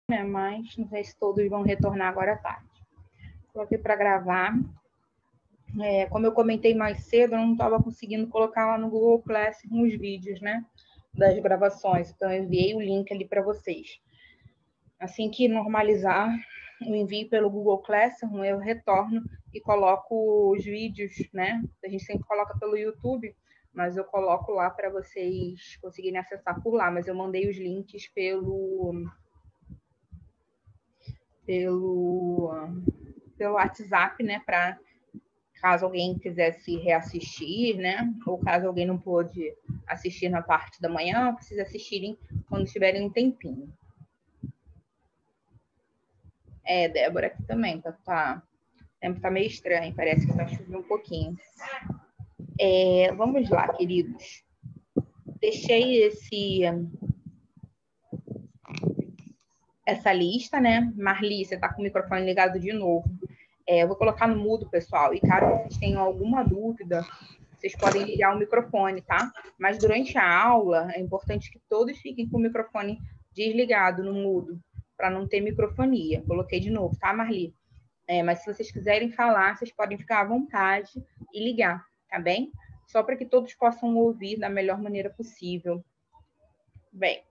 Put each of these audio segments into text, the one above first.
né? Mas não sei se todos vão retornar agora à tarde. Estou aqui para gravar. Como eu comentei mais cedo, eu não estava conseguindo colocar lá no Google Classroom os vídeos, né? Das gravações. Então, eu enviei o link ali para vocês. Assim que normalizar o envio pelo Google Classroom, eu retorno e coloco os vídeos, né? A gente sempre coloca pelo YouTube, mas eu coloco lá para vocês conseguirem acessar por lá. Mas eu mandei os links pelo WhatsApp, né? Para caso alguém quisesse reassistir, né? Ou caso alguém não pôde assistir na parte da manhã, precisa assistirem quando tiverem um tempinho. Débora aqui também, tá meio estranho, parece que vai chover um pouquinho. Vamos lá, queridos. Deixei essa lista, né? Marli, você tá com o microfone ligado de novo. Eu vou colocar no mudo, pessoal, e caso vocês tenham alguma dúvida, vocês podem ligar o microfone, tá? Mas durante a aula, é importante que todos fiquem com o microfone desligado no mudo, para não ter microfonia. Coloquei de novo, tá, Marli? Mas se vocês quiserem falar, vocês podem ficar à vontade e ligar, tá bem? Só para que todos possam ouvir da melhor maneira possível. Bem,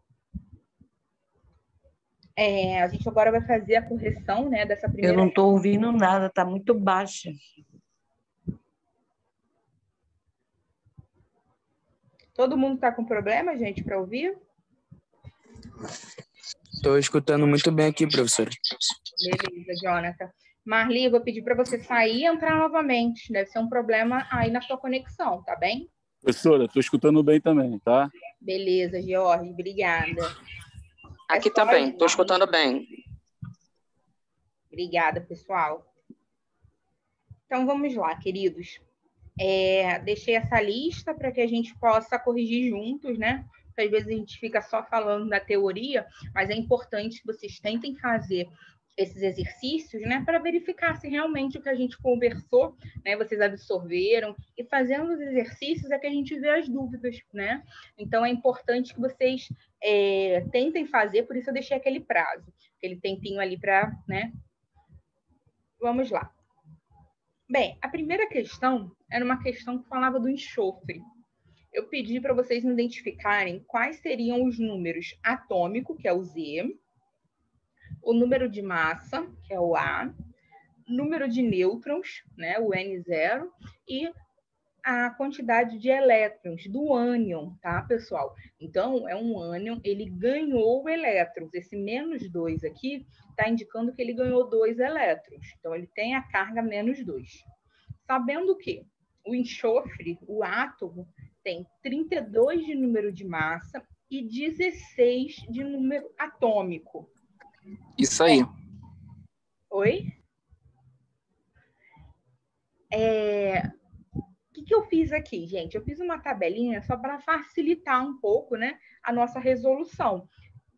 a gente agora vai fazer a correção, né, dessa primeira... Eu não estou ouvindo nada, está muito baixa. Todo mundo está com problema, gente, para ouvir? Estou escutando muito bem aqui, professora. Beleza, Jonathan. Marli, eu vou pedir para você sair e entrar novamente. Deve ser um problema aí na sua conexão, tá bem? Professora, estou escutando bem também, tá? Beleza, George, obrigada. Aqui também, estou escutando bem. Obrigada, pessoal. Então, vamos lá, queridos. Deixei essa lista para que a gente possa corrigir juntos, né? Porque às vezes a gente fica só falando da teoria, mas é importante que vocês tentem fazer esses exercícios, né, para verificar se realmente o que a gente conversou, né, vocês absorveram, e fazendo os exercícios é que a gente vê as dúvidas, né? Então, é importante que vocês tentem fazer, por isso eu deixei aquele prazo, aquele tempinho ali para, né? Vamos lá. Bem, a primeira questão era uma questão que falava do enxofre. Eu pedi para vocês identificarem quais seriam os números atômico, que é o Z, o número de massa, que é o A, número de nêutrons, né, o N0, e a quantidade de elétrons do ânion, tá, pessoal? Então, é um ânion, ele ganhou elétrons. Esse -2 aqui está indicando que ele ganhou 2 elétrons. Então, ele tem a carga -2. Sabendo que o enxofre, o átomo, tem 32 de número de massa e 16 de número atômico. Isso aí. Oi? O que eu fiz aqui, gente? Eu fiz uma tabelinha só para facilitar um pouco, né, a nossa resolução.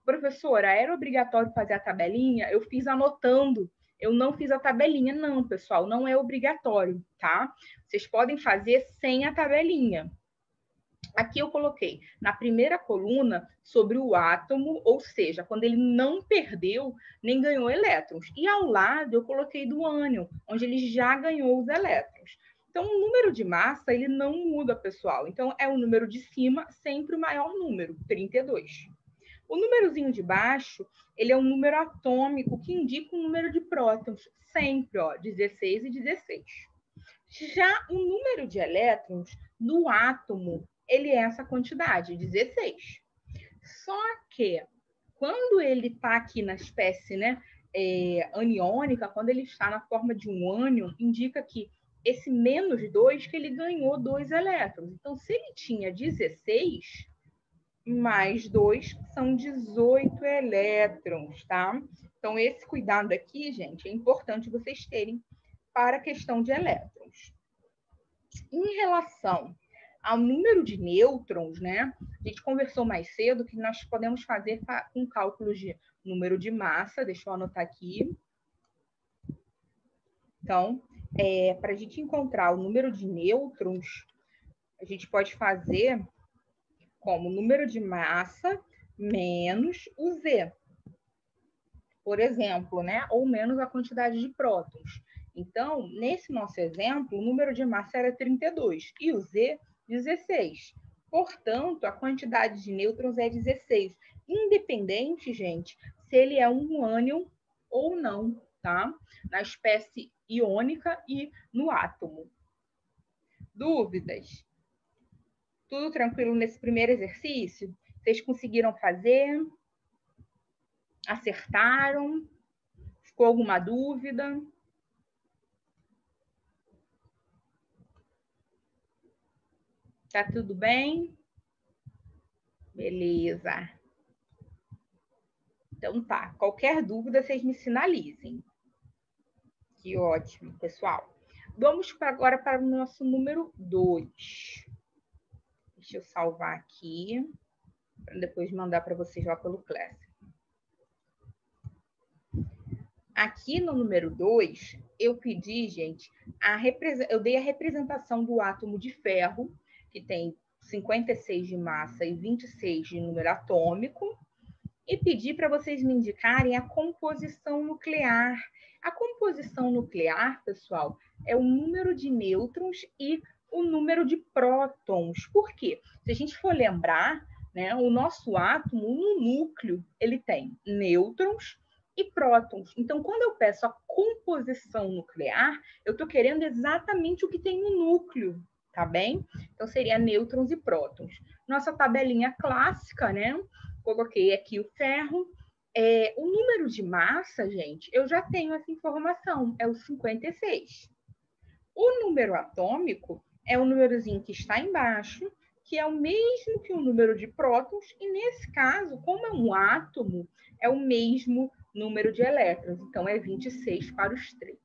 Professora, era obrigatório fazer a tabelinha? Eu fiz anotando. Eu não fiz a tabelinha, não, pessoal. Não é obrigatório, tá? Vocês podem fazer sem a tabelinha. Aqui eu coloquei na primeira coluna sobre o átomo, ou seja, quando ele não perdeu nem ganhou elétrons. E ao lado eu coloquei do ânion, onde ele já ganhou os elétrons. Então, o número de massa, ele não muda, pessoal. Então, é o número de cima, sempre o maior número, 32. O númerozinho de baixo, ele é um número atômico que indica o número de prótons, sempre, ó, 16 e 16. Já o número de elétrons do átomo, ele é essa quantidade, 16. Só que, quando ele está aqui na espécie, né, aniônica, quando ele está na forma de um ânion, indica que esse -2, que ele ganhou 2 elétrons. Então, se ele tinha 16, mais 2 são 18 elétrons, tá? Então, esse cuidado aqui, gente, é importante vocês terem para a questão de elétrons. Em relação ao número de nêutrons, né? A gente conversou mais cedo que nós podemos fazer com cálculos de número de massa, deixa eu anotar aqui. Então, para a gente encontrar o número de nêutrons, a gente pode fazer como número de massa menos o Z. por exemplo, né? Ou menos a quantidade de prótons. Então, nesse nosso exemplo, o número de massa era 32 e o Z, 16. Portanto, a quantidade de nêutrons é 16, independente, gente, se ele é um ânion ou não, tá? Na espécie iônica e no átomo. Dúvidas? Tudo tranquilo nesse primeiro exercício? Vocês conseguiram fazer? Acertaram? Ficou alguma dúvida? Tá tudo bem? Beleza. Então tá. Qualquer dúvida, vocês me sinalizem. Que ótimo, pessoal. Vamos agora para o nosso número 2. Deixa eu salvar aqui, para depois mandar para vocês lá pelo Class. Aqui no número 2, eu pedi, gente, eu dei a representação do átomo de ferro, que tem 56 de massa e 26 de número atômico, e pedi para vocês me indicarem a composição nuclear. A composição nuclear, pessoal, é o número de nêutrons e o número de prótons. Por quê? Se a gente for lembrar, né, o nosso átomo, no núcleo, ele tem nêutrons e prótons. Então, quando eu peço a composição nuclear, eu estou querendo exatamente o que tem no núcleo, tá bem? Então, seria nêutrons e prótons. Nossa tabelinha clássica, né? Coloquei aqui o ferro. O número de massa, gente, eu já tenho essa informação, é o 56. O número atômico é o númerozinho que está embaixo, que é o mesmo que o número de prótons, e nesse caso, como é um átomo, é o mesmo número de elétrons, então é 26 para os 3.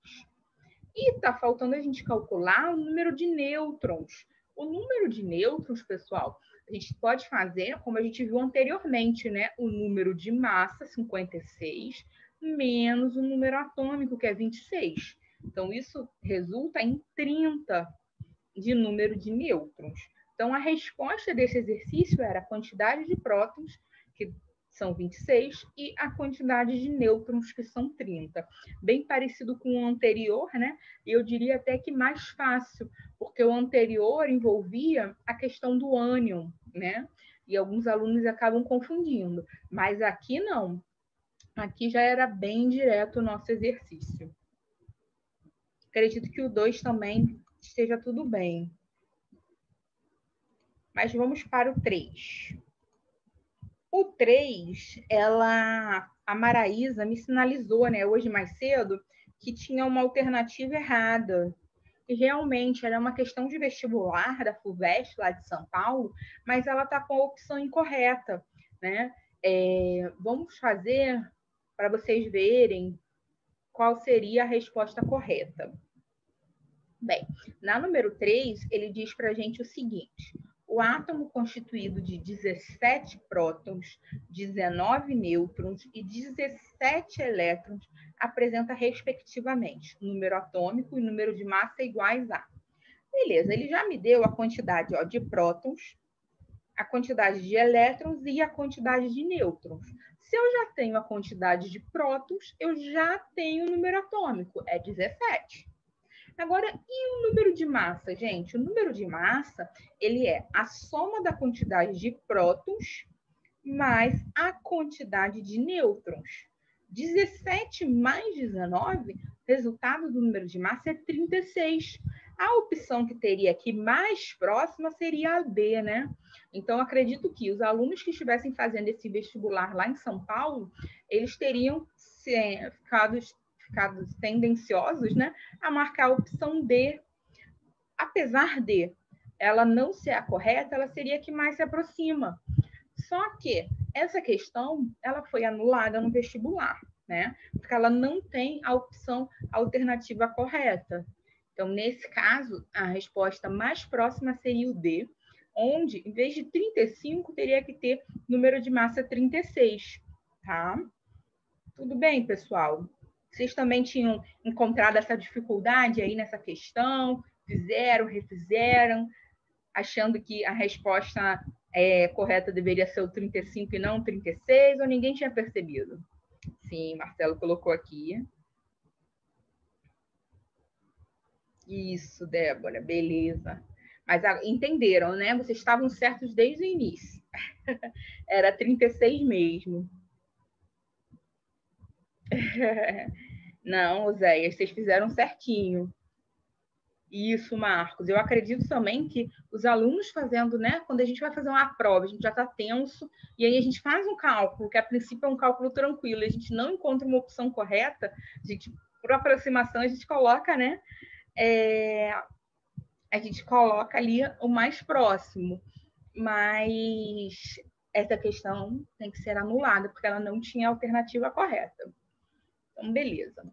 E está faltando a gente calcular o número de nêutrons. O número de nêutrons, pessoal, a gente pode fazer, como a gente viu anteriormente, né? O número de massa, 56, menos o número atômico, que é 26. Então, isso resulta em 30 de número de nêutrons. Então, a resposta desse exercício era a quantidade de prótons, que são 26, e a quantidade de nêutrons, que são 30. Bem parecido com o anterior, né? E eu diria até que mais fácil, porque o anterior envolvia a questão do ânion, né? E alguns alunos acabam confundindo. Mas aqui não. Aqui já era bem direto o nosso exercício. Acredito que o 2 também esteja tudo bem. Mas vamos para o 3. O 3, a Maraísa me sinalizou, né, hoje mais cedo, que tinha uma alternativa errada. E realmente era uma questão de vestibular da FUVEST, lá de São Paulo, mas ela está com a opção incorreta, né? Vamos fazer para vocês verem qual seria a resposta correta. Bem, na número 3, ele diz para a gente o seguinte: o átomo constituído de 17 prótons, 19 nêutrons e 17 elétrons apresenta, respectivamente, número atômico e número de massa iguais a... Beleza, ele já me deu a quantidade de prótons, a quantidade de elétrons e a quantidade de nêutrons. Se eu já tenho a quantidade de prótons, eu já tenho o número atômico, é 17. Agora, e o número de massa, gente? O número de massa, ele é a soma da quantidade de prótons mais a quantidade de nêutrons. 17 mais 19, resultado do número de massa é 36. A opção que teria aqui mais próxima seria a B, né? Então, acredito que os alunos que estivessem fazendo esse vestibular lá em São Paulo, eles teriam ficado tendenciosos, né, a marcar a opção D. Apesar de ela não ser a correta, ela seria a que mais se aproxima. Só que essa questão, ela foi anulada no vestibular, né? Porque ela não tem a opção alternativa correta. Então, nesse caso, a resposta mais próxima seria o D, onde, em vez de 35, teria que ter número de massa 36, tá? Tudo bem, pessoal? Vocês também tinham encontrado essa dificuldade aí nessa questão? Fizeram, refizeram, achando que a resposta correta deveria ser o 35 e não o 36, ou ninguém tinha percebido? Sim, Marcelo colocou aqui. Isso, Débora, beleza. Mas entenderam, né? Vocês estavam certos desde o início. Era 36 mesmo. Não, Oséias, vocês fizeram certinho. Isso, Marcos. Eu acredito também que os alunos fazendo, né? Quando a gente vai fazer uma prova, a gente já está tenso, e aí a gente faz um cálculo, que a princípio é um cálculo tranquilo, e a gente não encontra uma opção correta, a gente, por aproximação, a gente coloca, né? A gente coloca ali o mais próximo. Mas essa questão tem que ser anulada, porque ela não tinha alternativa correta. Então, beleza.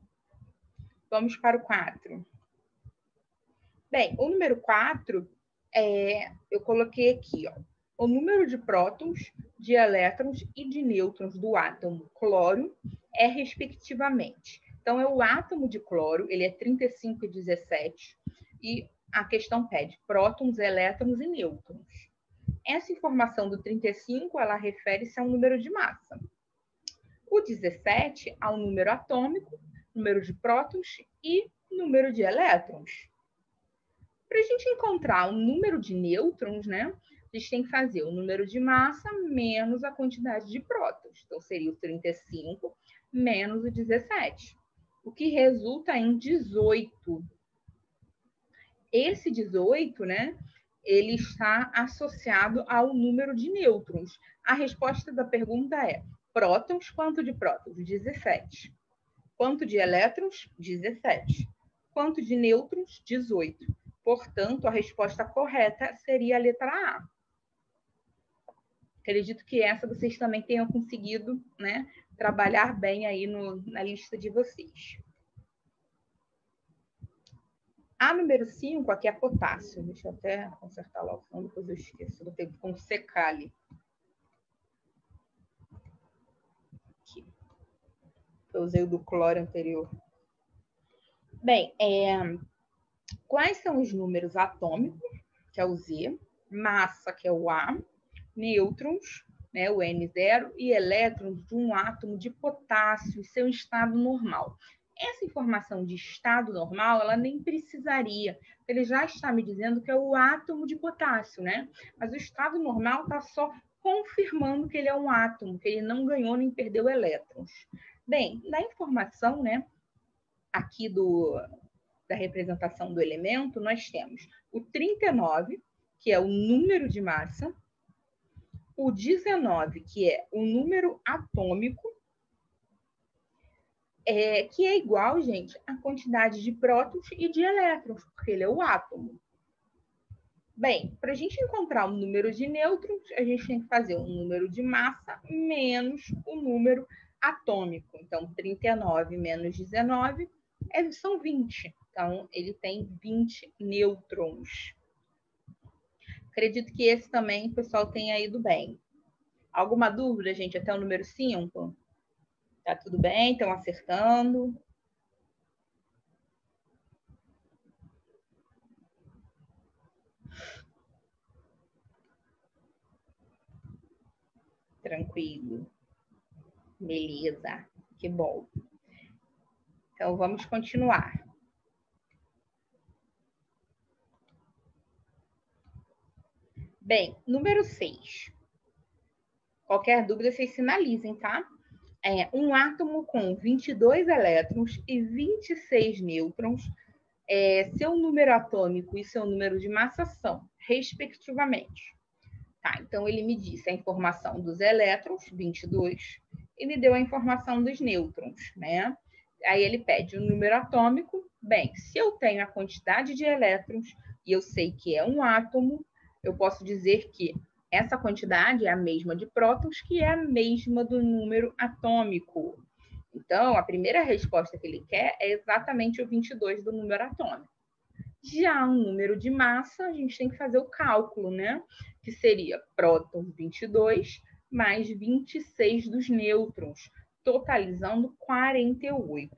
Vamos para o 4. Bem, o número 4, eu coloquei aqui, ó, o número de prótons, de elétrons e de nêutrons do átomo cloro é respectivamente. Então, é o átomo de cloro, ele é 35 e 17, e a questão pede prótons, elétrons e nêutrons. Essa informação do 35, ela refere-se a um número de massa. O 17 ao número atômico, número de prótons e número de elétrons. Para a gente encontrar o número de nêutrons, né, a gente tem que fazer o número de massa menos a quantidade de prótons. Então, seria o 35 menos o 17, o que resulta em 18. Esse 18, né, ele está associado ao número de nêutrons. A resposta da pergunta é: prótons, quanto de prótons? 17. Quanto de elétrons? 17. Quanto de nêutrons? 18. Portanto, a resposta correta seria a letra A. Acredito que essa vocês também tenham conseguido, né, trabalhar bem aí na lista de vocês. A número 5, aqui é potássio. Deixa eu até consertar lá o fundo, depois eu esqueço. Vou ter que secar ali. Aqui. Eu usei o do cloro anterior. Bem, quais são os números atômicos, que é o Z, massa, que é o A, nêutrons, né, o N0, e elétrons de um átomo de potássio em seu estado normal? Essa informação de estado normal, ela nem precisaria. Ele já está me dizendo que é o átomo de potássio, né? Mas o estado normal está só confirmando que ele é um átomo, que ele não ganhou nem perdeu elétrons. Bem, na informação, né, aqui da representação do elemento, nós temos o 39, que é o número de massa, o 19, que é o número atômico, que é igual, gente, à quantidade de prótons e de elétrons, porque ele é o átomo. Bem, para a gente encontrar o número de nêutrons, a gente tem que fazer o número de massa menos o número atômico. Então, 39 menos 19 são 20. Então, ele tem 20 nêutrons. Acredito que esse também o pessoal tenha ido bem. Alguma dúvida, gente, até o número 5? Tá tudo bem? Estão acertando? Tranquilo. Beleza. Que bom. Então, vamos continuar. Bem, número 6. Qualquer dúvida, vocês sinalizem, tá? Um átomo com 22 elétrons e 26 nêutrons, seu número atômico e seu número de massa são, respectivamente. Tá, então, ele me disse a informação dos elétrons, 22, e me deu a informação dos nêutrons, né? Aí ele pede o número atômico. Bem, se eu tenho a quantidade de elétrons e eu sei que é um átomo, eu posso dizer que essa quantidade é a mesma de prótons, que é a mesma do número atômico. Então, a primeira resposta que ele quer é exatamente o 22 do número atômico. Já o número de massa, a gente tem que fazer o cálculo, né? Que seria prótons 22 mais 26 dos nêutrons, totalizando 48.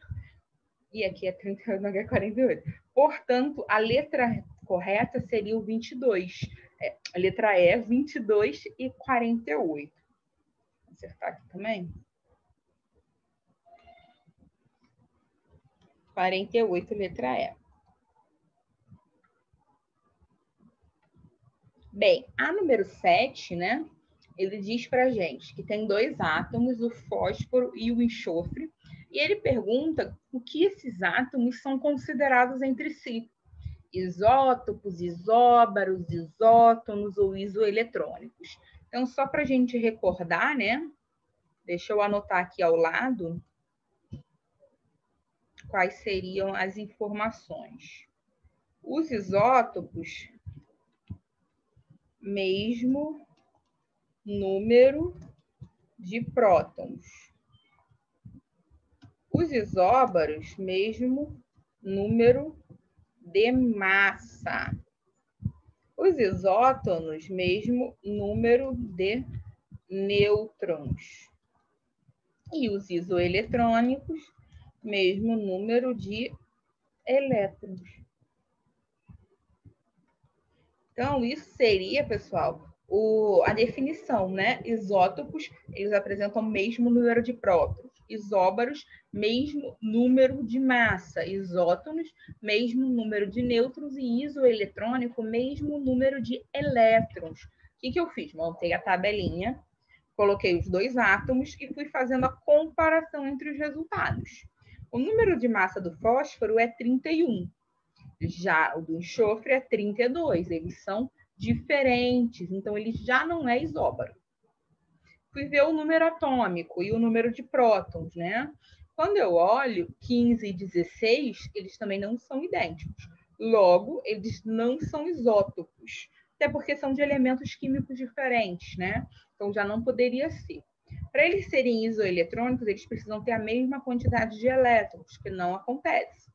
E aqui é 38, não é 48. Portanto, a letra correta seria o 22. A letra E, 22 e 48. Vou acertar aqui também. 48, letra E. Bem, a número 7, né? Ele diz pra gente que tem dois átomos, o fósforo e o enxofre, e ele pergunta o que esses átomos são considerados entre si. Isótopos, isóbaros, isótonos ou isoeletrônicos. Então, só para a gente recordar, né? Deixa eu anotar aqui ao lado quais seriam as informações. Os isótopos, mesmo número de prótons. Os isóbaros, mesmo número de massa. Os isótonos, mesmo número de nêutrons. E os isoeletrônicos, mesmo número de elétrons. Então, isso seria, pessoal, a definição, né? Isótopos, eles apresentam o mesmo número de prótons. Isóbaros, mesmo número de massa. Isótonos, mesmo número de nêutrons. E isoeletrônico, mesmo número de elétrons. O que eu fiz? Montei a tabelinha, coloquei os dois átomos e fui fazendo a comparação entre os resultados. O número de massa do fósforo é 31. Já o do enxofre é 32. Eles são diferentes, então ele já não é isóbaro. Fui ver o número atômico e o número de prótons, né? Quando eu olho 15 e 16, eles também não são idênticos. Logo, eles não são isótopos, até porque são de elementos químicos diferentes, né? Então já não poderia ser. Para eles serem isoeletrônicos, eles precisam ter a mesma quantidade de elétrons, que não acontece.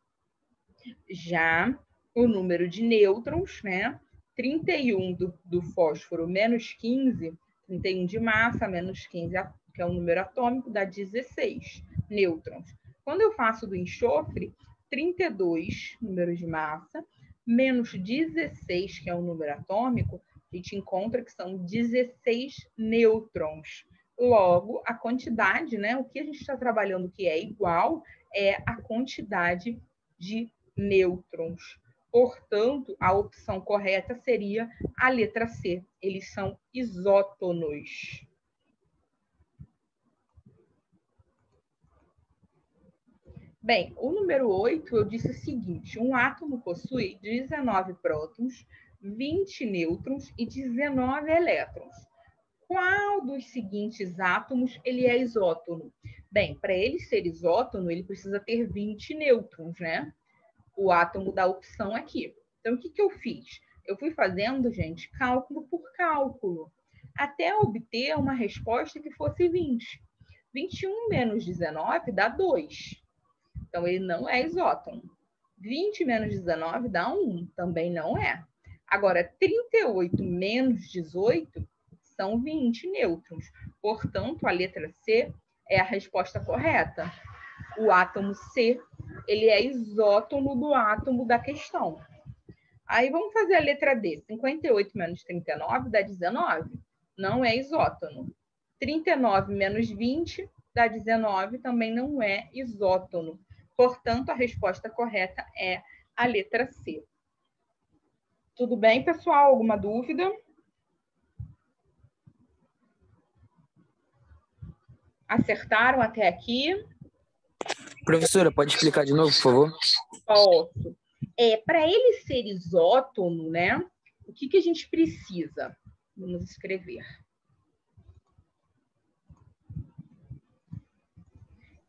Já o número de nêutrons, né? 31 do fósforo menos 15, 31 de massa menos 15, que é o número atômico, dá 16 nêutrons. Quando eu faço do enxofre, 32, número de massa, menos 16, que é o número atômico, a gente encontra que são 16 nêutrons. Logo, a quantidade, né? O que a gente está trabalhando que é igual é a quantidade de nêutrons. Portanto, a opção correta seria a letra C. Eles são isótonos. Bem, o número 8, eu disse o seguinte: um átomo possui 19 prótons, 20 nêutrons e 19 elétrons. Qual dos seguintes átomos ele é isótono? Bem, para ele ser isótono, ele precisa ter 20 nêutrons, né? O átomo da opção aqui. Então, o que eu fiz? Eu fui fazendo, gente, cálculo por cálculo, até obter uma resposta que fosse 20. 21 menos 19 dá 2. Então, ele não é isótono. 20 menos 19 dá 1. Também não é. Agora, 38 menos 18 são 20 nêutrons. Portanto, a letra C é a resposta correta. O átomo C, ele é isótono do átomo da questão. Aí vamos fazer a letra D. 58 menos 39 dá 19. Não é isótono. 39 menos 20 dá 19, também não é isótono. Portanto, a resposta correta é a letra C. Tudo bem, pessoal? Alguma dúvida? Acertaram até aqui? Professora, pode explicar de novo, por favor? Posso. Para ele ser isótono, né? O que a gente precisa? Vamos escrever.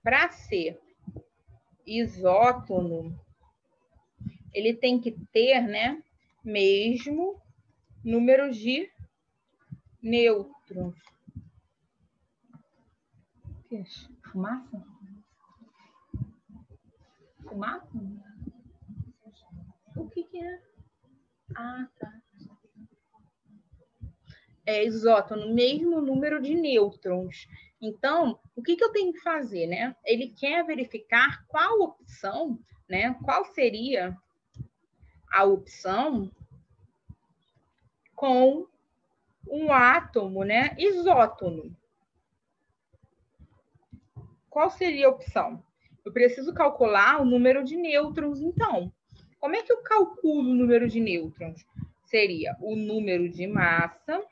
Para ser isótono, ele tem que ter, né, mesmo número de nêutrons. Fumaça? Fumaça? O que é? Ah, tá. É isótono, mesmo número de nêutrons. Então, o que eu tenho que fazer, né? Ele quer verificar qual opção, né? Qual seria a opção com um átomo, né? Isótono. Qual seria a opção? Eu preciso calcular o número de nêutrons, então. Como é que eu calculo o número de nêutrons? Seria o número de massa,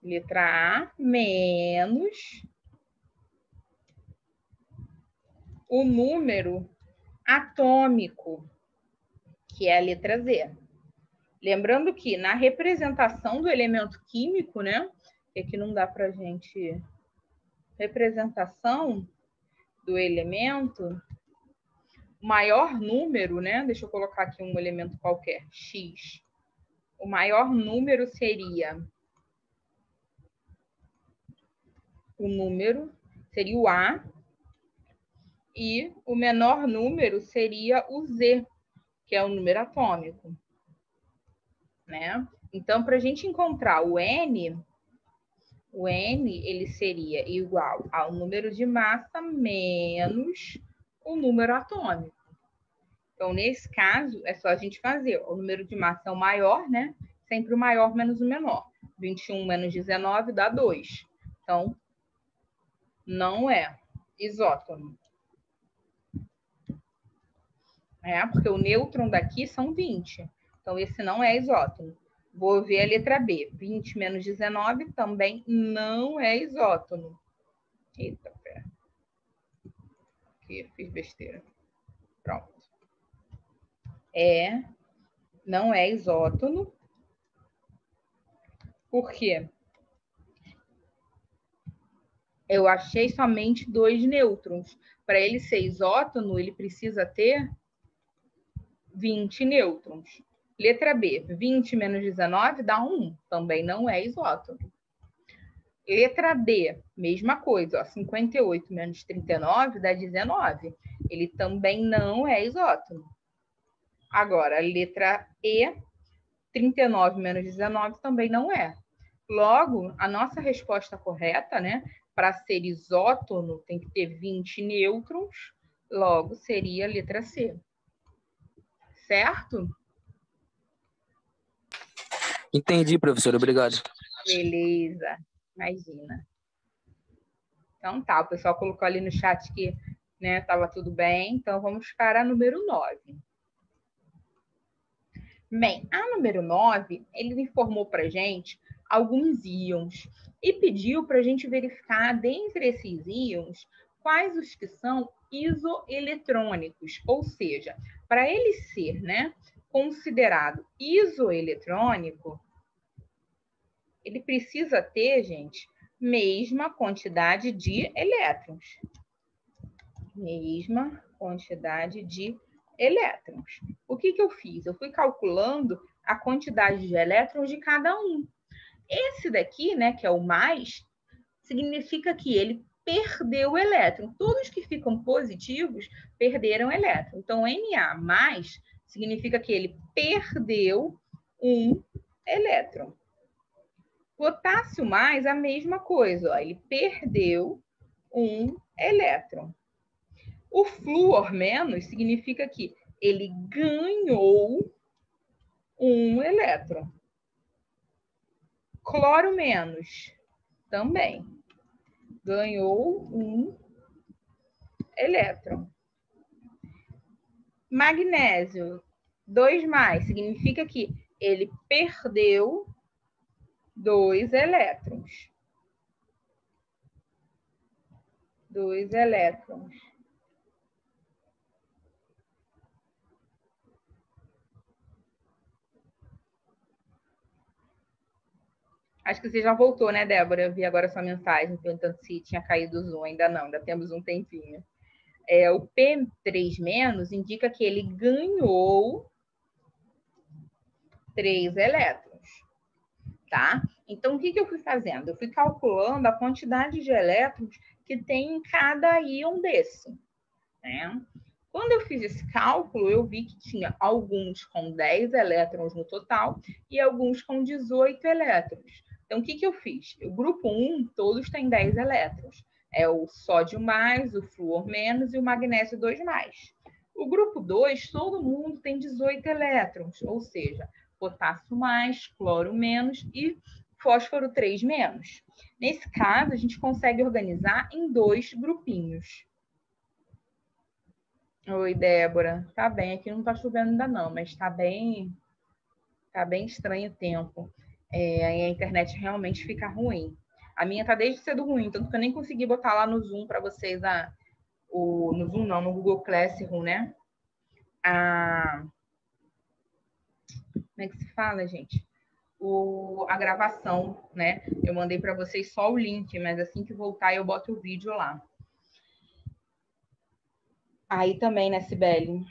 letra A, menos o número atômico, que é a letra Z. Lembrando que na representação do elemento químico, né? Que aqui não dá para a gente... Representação do elemento, o maior número, né? Deixa eu colocar aqui um elemento qualquer, X. O maior número seria o A, e o menor número seria o Z, que é o número atômico, né? Então, para a gente encontrar o N ele seria igual ao número de massa menos o número atômico. Então, nesse caso, é só a gente fazer. O número de massa é o maior, né? Sempre o maior menos o menor. 21 menos 19 dá 2. Então, não é isótono. Porque o nêutron daqui são 20. Então, esse não é isótono. Vou ver a letra B. 20 menos 19 também não é isótono. Eita, pera. Aqui, fiz besteira. Pronto. Não é isótono. Por quê? Eu achei somente 2 nêutrons. Para ele ser isótono, ele precisa ter 20 nêutrons. Letra B, 20 menos 19 dá 1. Também não é isótono. Letra D, mesma coisa. 58 menos 39 dá 19. Ele também não é isótono. Agora, letra E, 39 menos 19 também não é. Logo, a nossa resposta correta, né? Para ser isótono, tem que ter 20 nêutrons. Logo, seria a letra C. Certo? Entendi, professor. Obrigado. Beleza. Imagina. Então tá, o pessoal colocou ali no chat que estava tudo bem. Então, vamos para a número 9. Bem, a número 9, ele informou para a gente alguns íons e pediu para a gente verificar, dentre esses íons, quais os que são isoeletrônicos, ou seja, para ele ser considerado isoeletrônico, ele precisa ter, gente, mesma quantidade de elétrons. Mesma quantidade de elétrons. O que eu fiz? Eu fui calculando a quantidade de elétrons de cada um. Esse daqui, que é o mais, significa que ele perdeu elétron. Todos que ficam positivos perderam elétron. Então, Na+ significa que ele perdeu um elétron. Potássio+, a mesma coisa. Ó, ele perdeu um elétron. O flúor- significa que ele ganhou um elétron. Cloro- também ganhou um elétron. Magnésio, 2+, significa que ele perdeu 2 elétrons. 2 elétrons. Acho que você já voltou, né, Débora? Eu vi agora sua mensagem perguntando se tinha caído o Zoom. Ainda não, ainda temos um tempinho. O P3- indica que ele ganhou 3 elétrons, tá? Então, o que eu fui fazendo? Eu fui calculando a quantidade de elétrons que tem em cada íon desse, né? Quando eu fiz esse cálculo, eu vi que tinha alguns com 10 elétrons no total e alguns com 18 elétrons. Então, o que eu fiz? O grupo 1, todos têm 10 elétrons. É o sódio+, o flúor- e o magnésio 2+. O grupo 2, todo mundo tem 18 elétrons, ou seja, potássio+, cloro- e fósforo 3-. Nesse caso, a gente consegue organizar em 2 grupinhos. Oi, Débora. Tá bem, aqui não tá chovendo ainda não, mas tá bem estranho o tempo. Aí a internet realmente fica ruim. A minha tá desde cedo ruim, tanto que eu nem consegui botar lá no Zoom para vocês no Zoom não, no Google Classroom, né? Como é que se fala, gente? A gravação, né? Eu mandei para vocês só o link, mas assim que voltar eu boto o vídeo lá. Aí também, né, Cibele?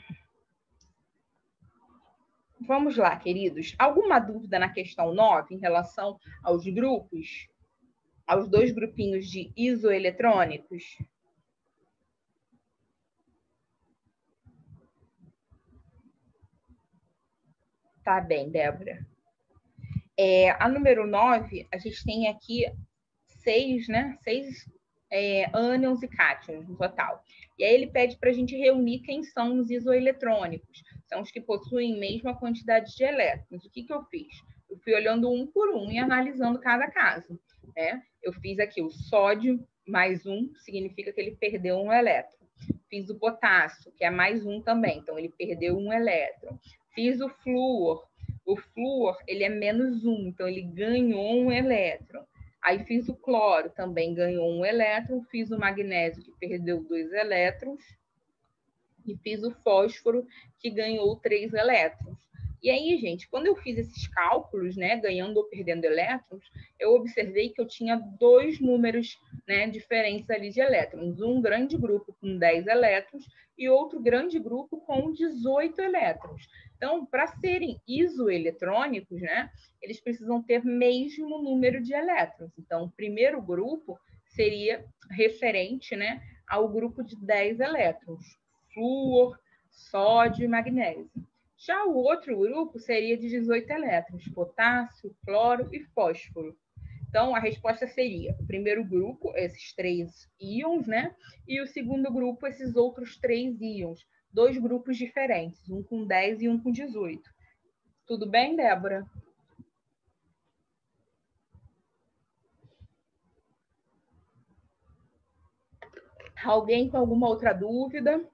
Vamos lá, queridos. Alguma dúvida na questão 9 em relação aos grupos? Aos dois grupinhos de isoeletrônicos? Tá bem, Débora. A número 9, a gente tem aqui 6, né? 6 ânions e cátions no total. E aí ele pede para a gente reunir quem são os isoeletrônicos. São os que possuem mesma quantidade de elétrons. O que eu fiz? Eu fui olhando um por um e analisando cada caso. Né? Eu fiz aqui o sódio mais 1, significa que ele perdeu um elétron. Fiz o potássio, que é mais 1 também, então ele perdeu um elétron. Fiz o flúor. O flúor, ele é menos 1, então ele ganhou um elétron. Aí fiz o cloro, também ganhou um elétron. Fiz o magnésio, que perdeu 2 elétrons. E fiz o fósforo, que ganhou 3 elétrons. E aí, gente, quando eu fiz esses cálculos, né, ganhando ou perdendo elétrons, eu observei que eu tinha 2 números, né, diferentes ali de elétrons. Um grande grupo com 10 elétrons e outro grande grupo com 18 elétrons. Então, para serem isoeletrônicos, né, eles precisam ter mesmo número de elétrons. Então, o primeiro grupo seria referente, né, ao grupo de 10 elétrons. Flúor, sódio e magnésio. Já o outro grupo seria de 18 elétrons, potássio, cloro e fósforo. Então, a resposta seria o primeiro grupo, esses 3 íons, né? E o segundo grupo, esses outros 3 íons. 2 grupos diferentes, um com 10 e um com 18. Tudo bem, Débora? Alguém com alguma outra dúvida?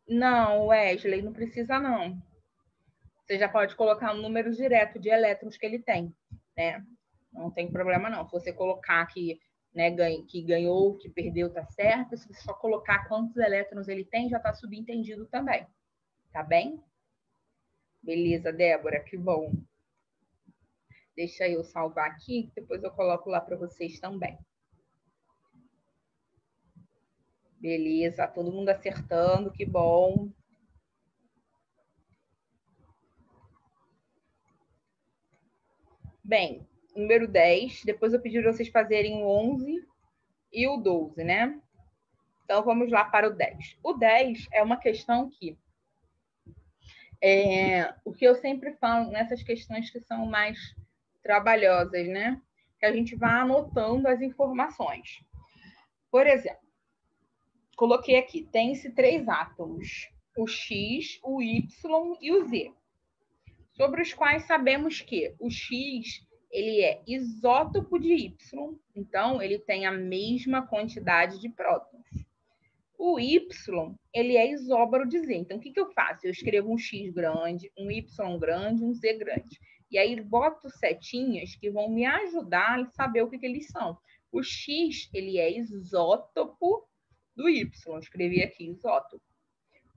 Não, Wesley, não precisa não. Você já pode colocar um número direto de elétrons que ele tem, né? Não tem problema não. Se você colocar que, né, que ganhou, que perdeu, tá certo. Se você só colocar quantos elétrons ele tem, já tá subentendido também. Tá bem? Beleza, Débora, que bom. Deixa eu salvar aqui, depois eu coloco lá para vocês também. Beleza, todo mundo acertando, que bom. Bem, número 10, depois eu pedi para vocês fazerem o 11 e o 12, né? Então, vamos lá para o 10. O 10 é uma questão que... o que eu sempre falo nessas questões que são mais trabalhosas, né? Que a gente vai anotando as informações. Por exemplo, coloquei aqui, tem-se 3 átomos, o X, o Y e o Z, sobre os quais sabemos que o X ele é isótopo de Y, então ele tem a mesma quantidade de prótons. O Y, ele é isóbaro de Z. Então, o que eu faço? Eu escrevo um X grande, um Y grande, um Z grande. E aí, boto setinhas que vão me ajudar a saber o que eles são. O X, ele é isótopo do Y. Escrevi aqui, isótopo.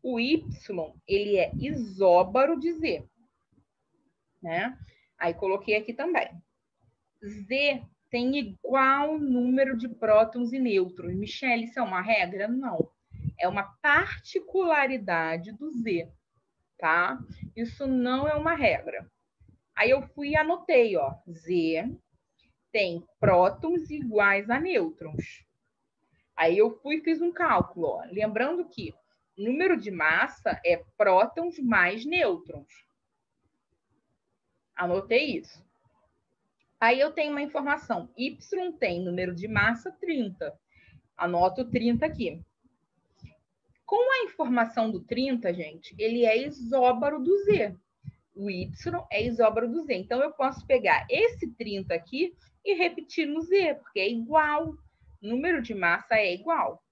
O Y, ele é isóbaro de Z. Né? Aí, coloquei aqui também. Z tem igual número de prótons e nêutrons. Michele, isso é uma regra? Não. É uma particularidade do Z, tá? Isso não é uma regra. Aí eu fui e anotei, ó. Z tem prótons iguais a nêutrons. Aí eu fui e fiz um cálculo, ó. Lembrando que número de massa é prótons mais nêutrons. Anotei isso. Aí eu tenho uma informação. Y tem número de massa 30. Anoto 30 aqui. Com a informação do 30, gente, ele é isóbaro do Z. O Y é isóbaro do Z. Então, eu posso pegar esse 30 aqui e repetir no Z, porque é igual. O número de massa é igual.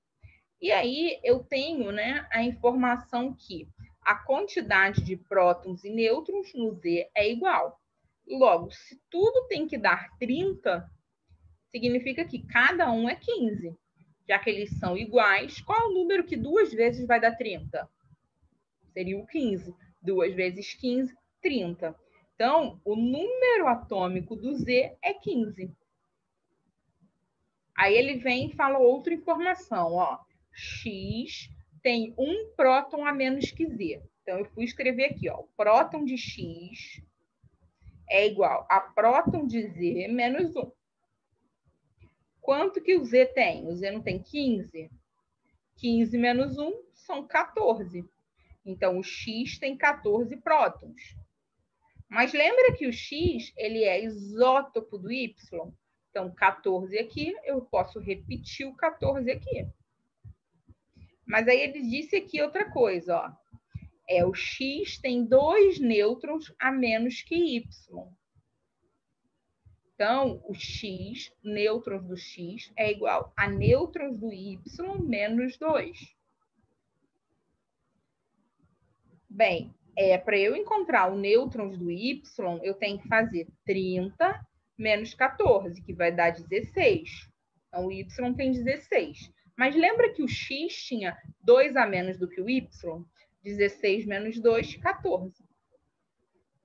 E aí, eu tenho, né, a informação que a quantidade de prótons e nêutrons no Z é igual. Logo, se tudo tem que dar 30, significa que cada um é 15. Já que eles são iguais, qual é o número que 2 vezes vai dar 30? Seria o 15. 2 vezes 15, 30. Então, o número atômico do Z é 15. Aí ele vem e fala outra informação, ó. X tem um próton a menos que Z. Então, eu fui escrever aqui, ó. O próton de X é igual a próton de Z menos 1. Quanto que o Z tem? O Z não tem 15? 15 menos 1 são 14. Então, o X tem 14 prótons. Mas lembra que o X ele é isótopo do Y? Então, 14 aqui, eu posso repetir o 14 aqui. Mas aí ele disse aqui outra coisa, ó. O X tem 2 nêutrons a menos que Y. Então, o X, nêutrons do X, é igual a nêutrons do Y menos 2. Bem, para eu encontrar o nêutrons do Y, eu tenho que fazer 30 menos 14, que vai dar 16. Então, o Y tem 16. Mas lembra que o X tinha 2 a menos do que o Y? 16 menos 2, 14.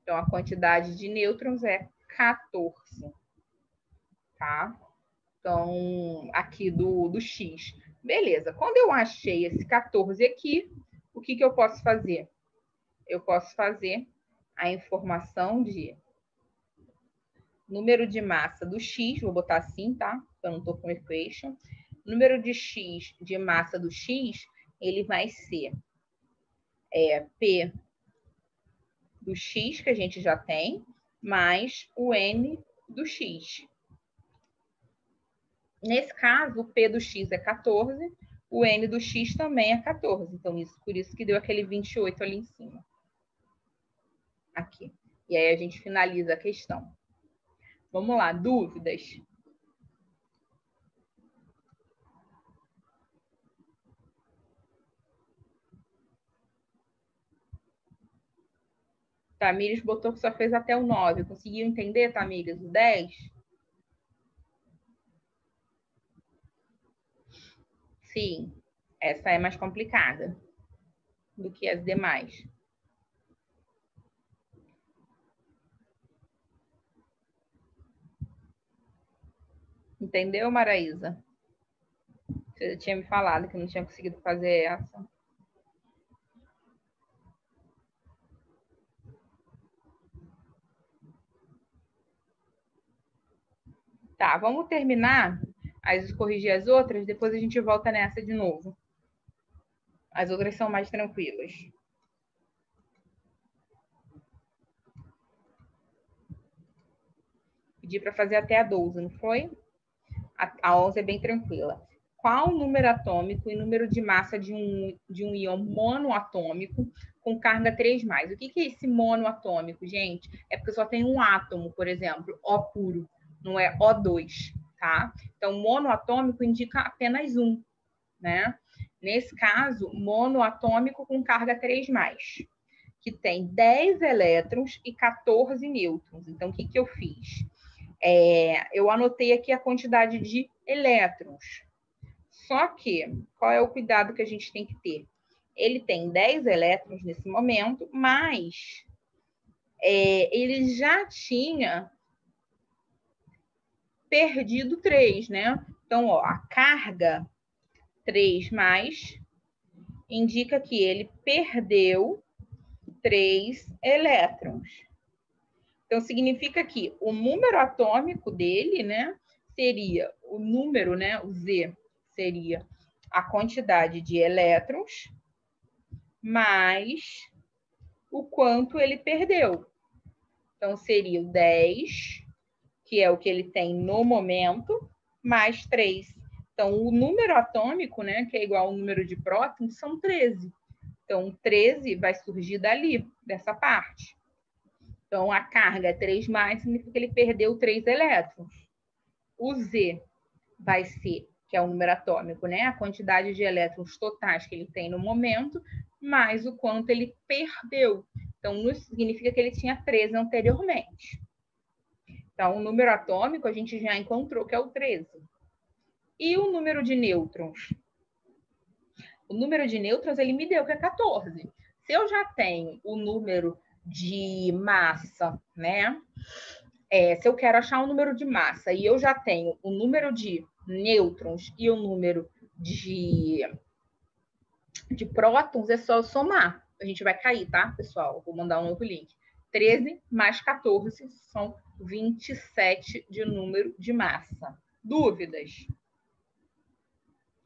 Então, a quantidade de nêutrons é 14. Tá? Então, aqui do X. Beleza. Quando eu achei esse 14 aqui, o que eu posso fazer? Eu posso fazer a informação de número de massa do X, vou botar assim, tá? Eu não estou com equation. Número de X, de massa do X, ele vai ser P do X, que a gente já tem, mais o N do X. Nesse caso, o P do X é 14, o N do X também é 14. Então, por isso que deu aquele 28 ali em cima. Aqui. E aí a gente finaliza a questão. Vamos lá, dúvidas? Tamires botou que só fez até o 9. Conseguiu entender, Tamires, o 10? Sim, essa é mais complicada do que as demais. Entendeu, Maraísa? Você tinha me falado que não tinha conseguido fazer essa. Tá, vamos terminar, corrigir as outras, depois a gente volta nessa de novo. As outras são mais tranquilas. Pedi para fazer até a 12, não foi? A 11 é bem tranquila. Qual o número atômico e número de massa de um íon monoatômico com carga 3+? O que é esse monoatômico, gente? É porque só tem um átomo, por exemplo, O puro, não é O2, tá? Então, monoatômico indica apenas um, né? Nesse caso, monoatômico com carga 3+, que tem 10 elétrons e 14 nêutrons. Então, o que eu fiz? Eu anotei aqui a quantidade de elétrons. Só que, qual é o cuidado que a gente tem que ter? Ele tem 10 elétrons nesse momento, mas ele já tinha perdido 3, né? Então, ó, a carga 3+, indica que ele perdeu 3 elétrons. Então, significa que o número atômico dele, né, seria o número, né, o Z, seria a quantidade de elétrons mais o quanto ele perdeu. Então, seria o 10, que é o que ele tem no momento, mais 3. Então, o número atômico, né, que é igual ao número de prótons, são 13. Então, 13 vai surgir dali, dessa parte. Então, a carga é 3 mais, significa que ele perdeu 3 elétrons. O Z vai ser, que é o número atômico, né? A quantidade de elétrons totais que ele tem no momento, mais o quanto ele perdeu. Então, isso significa que ele tinha 13 anteriormente. Então, o número atômico a gente já encontrou, que é o 13. E o número de nêutrons? O número de nêutrons, ele me deu que é 14. Se eu já tenho o número de massa, né? Se eu quero achar o número de massa e eu já tenho o número de nêutrons e o número de prótons, é só eu somar. A gente vai cair, tá, pessoal? Vou mandar um novo link. 13 mais 14 são 27 de número de massa. Dúvidas?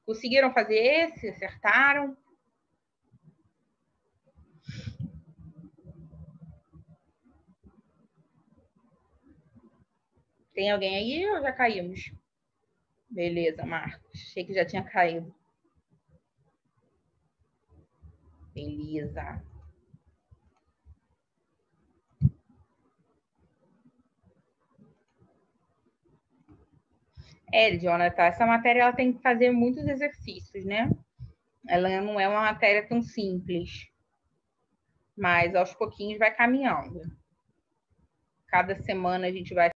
Conseguiram fazer esse? Acertaram? Tem alguém aí ou já caímos? Beleza, Marcos. Achei que já tinha caído. Beleza. Jonathan, essa matéria ela tem que fazer muitos exercícios, né? Ela não é uma matéria tão simples. Mas aos pouquinhos vai caminhando. Cada semana a gente vai